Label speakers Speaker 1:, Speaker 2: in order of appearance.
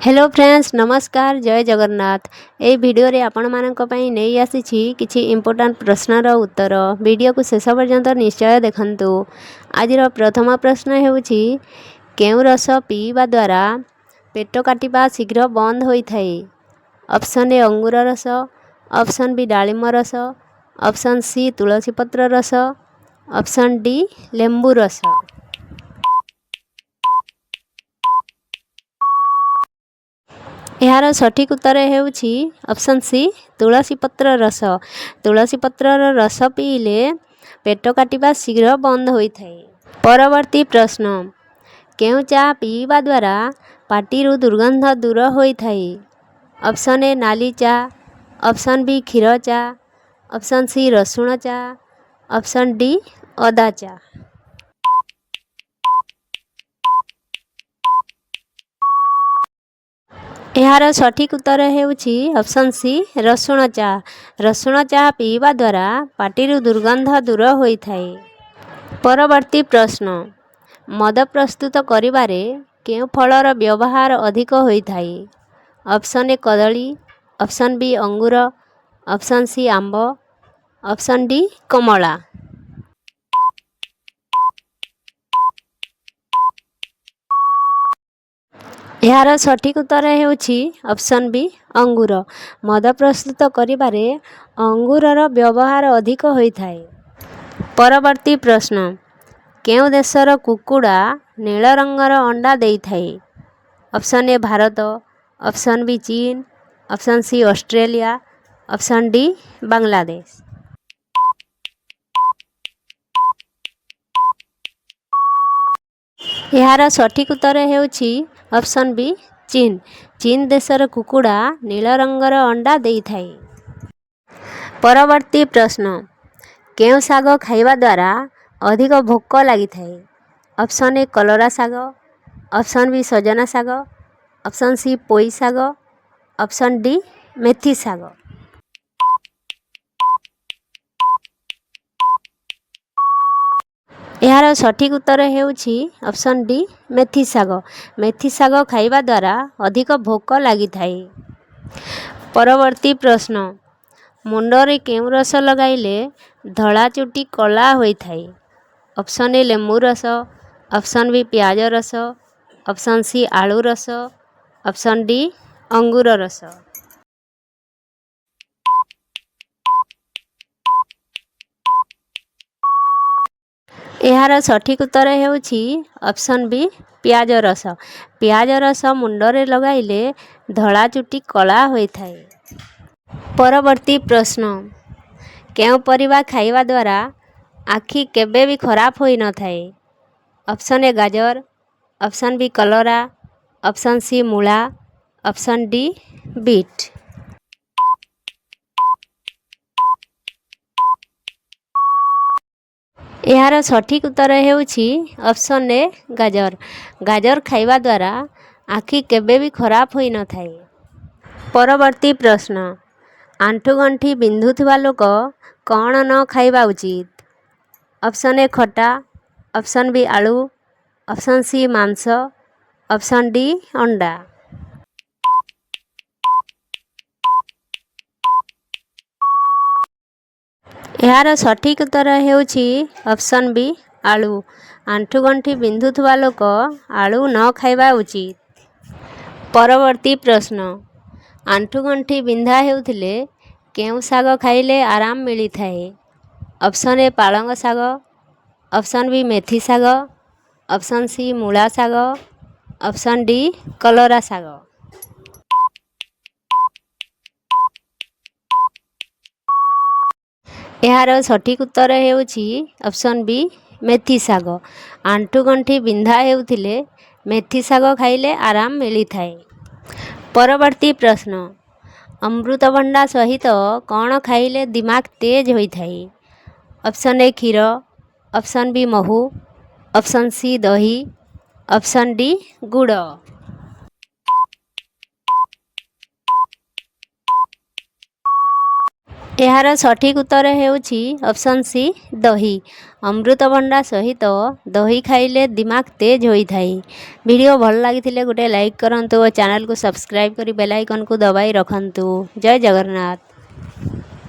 Speaker 1: Hello friends नमस्कार जय जगन्नाथ। ए video रे आपण मानक पई नै आसीछि किछि इंपोर्टेंट प्रश्नर उत्तर। वीडियो को शेष पर्यंत निश्चय देखंतु। आजिर प्रथम प्रश्न हेउछि केउ रस पीवा द्वारा पेट काटिबा शीघ्र बंद होई थाए। ऑप्शन ए अंगूर रस, ऑप्शन बी डालिम रस, ऑप्शन सी तुलसी पत्र रस, ऑप्शन डी लेंबू रस। यार सठिक उत्तर हेउछि ऑप्शन सी तुलसी पत्र रस। तुलसी पत्रर रस पीले पेट काटिबा शीघ्र बंद होई थाए। परवर्ती प्रश्न केउ चा पीवा द्वारा पाटिरु दुर्गंध दूर होई थाए। ऑप्शन ए नाली चा, ऑप्शन बी क्षीर चा, ऑप्शन सी रसुण चा, ऑप्शन डी अदा चा। यार सठिक उत्तर हेउछि ऑप्शन सी रसुण चा। रसुण चा पीवा द्वारा पाटिरु दुर्गंध दूर होई थाए। परवर्ती प्रश्न मद प्रस्तुत करिबारे केउ फलर व्यवहार अधिक होई थाए। ऑप्शन ए कदली, ऑप्शन बी अंगूर, ऑप्शन सी आंब, ऑप्शन डी कमला। यार सठिक उत्तर हेउछि ऑप्शन बी अंगूर। मद प्रस्तुत करिबारे अंगूरर व्यवहार अधिक होई थाए। परवर्ती प्रश्न केउ देशर कुकुड़ा नील रंगर अंडा देई थाए। Option A Bharat, option B चीन, option C Australia, option D Bangladesh. यार सठिक उत्तर हेउछि ऑप्शन बी चीन। चीन देशर कुकुड़ा नील रंगर अंडा देई थाए। परवर्ती प्रश्न केउ साग खाइबा द्वारा अधिक भोक लागि थाए। ऑप्शन ए कलरा साग, ऑप्शन बी सजना साग, ऑप्शन सी पोई साग, ऑप्शन डी मेथी साग। यार सठिक उत्तर हेउछि ऑप्शन डी मेथी साग। मेथी साग खाइबा द्वारा अधिक भोक लागि थाए। परवर्ती प्रश्न मुंडरे केउ रस लगाइले धला चुटी कला होई थाए। ऑप्शन ए लेंबू रस, ऑप्शन बी प्याज रस, ऑप्शन सी आलू रस, ऑप्शन डी अंगूर रस। यार सठिक उत्तर हेउछि ऑप्शन बी प्याज रस। प्याज रस मुंडरे लगाइले धला चुटी कला होई थाए। परवर्ती प्रश्न केउ परिबा खाइबा द्वारा आखि केबे भी खराब होई न थाए। ऑप्शन ए गाजर, ऑप्शन बी कलरा, ऑप्शन सी मूला, ऑप्शन डी बीट। यार सठिक उत्तर हेउछि ऑप्शन ए गाजर। गाजर खाइबा द्वारा आखि केबे भी खराब होई न थाए। परवर्ती प्रश्न आंठुगंठी बिंधुथिबा लोक कौन न खाइबा उचित। ऑप्शन ए खटा, ऑप्शन बी आलू, ऑप्शन सी मांस, ऑप्शन डी अंडा। यार सठिक उत्तर हेउछि ऑप्शन बी आलू। आंठुगंठी बिंधुथिबा लोक आलू न खाइबा उचित। परवर्ती प्रश्न आंठुगंठी बिंधा हेउथिले केउ साग खाइले आराम मिली थाए। ऑप्शन ए पालंग साग, ऑप्शन बी मेथी साग, ऑप्शन सी मूला साग, ऑप्शन डी कलरा साग। यार सठिक उत्तर हेउछि ऑप्शन बी मेथी साग। आंठुगंठी बिंधा हेउथिले मेथी साग खाइले आराम मिली थाए। परवर्ती प्रश्न अमृतभंडा सहित कौन खाइले दिमाग तेज होई थाए। ऑप्शन ए क्षीर, ऑप्शन बी महू, ऑप्शन सी दही, ऑप्शन डी गुड़। ଏହାର ସଠିକ୍ ଉତ୍ତର ହେଉଛି ଅପସନ୍ ସି ଦହି। ଅମୃତଭଣ୍ଡା ସହିତ ଦହି ଖାଇଲେ ଦିମାଗ ତେଜ ହୋଇଥାଏ। ଭିଡ଼ିଓ ଭଲ ଲାଗିଥିଲେ ଗୋଟେ ଲାଇକ୍ କରନ୍ତୁ ଓ ଚ୍ୟାନେଲକୁ ସବସ୍କ୍ରାଇବ୍ କରି ବେଲ୍ ଆଇକନ୍କୁ ଦବାଇ ରଖନ୍ତୁ। ଜୟ ଜଗନ୍ନାଥ।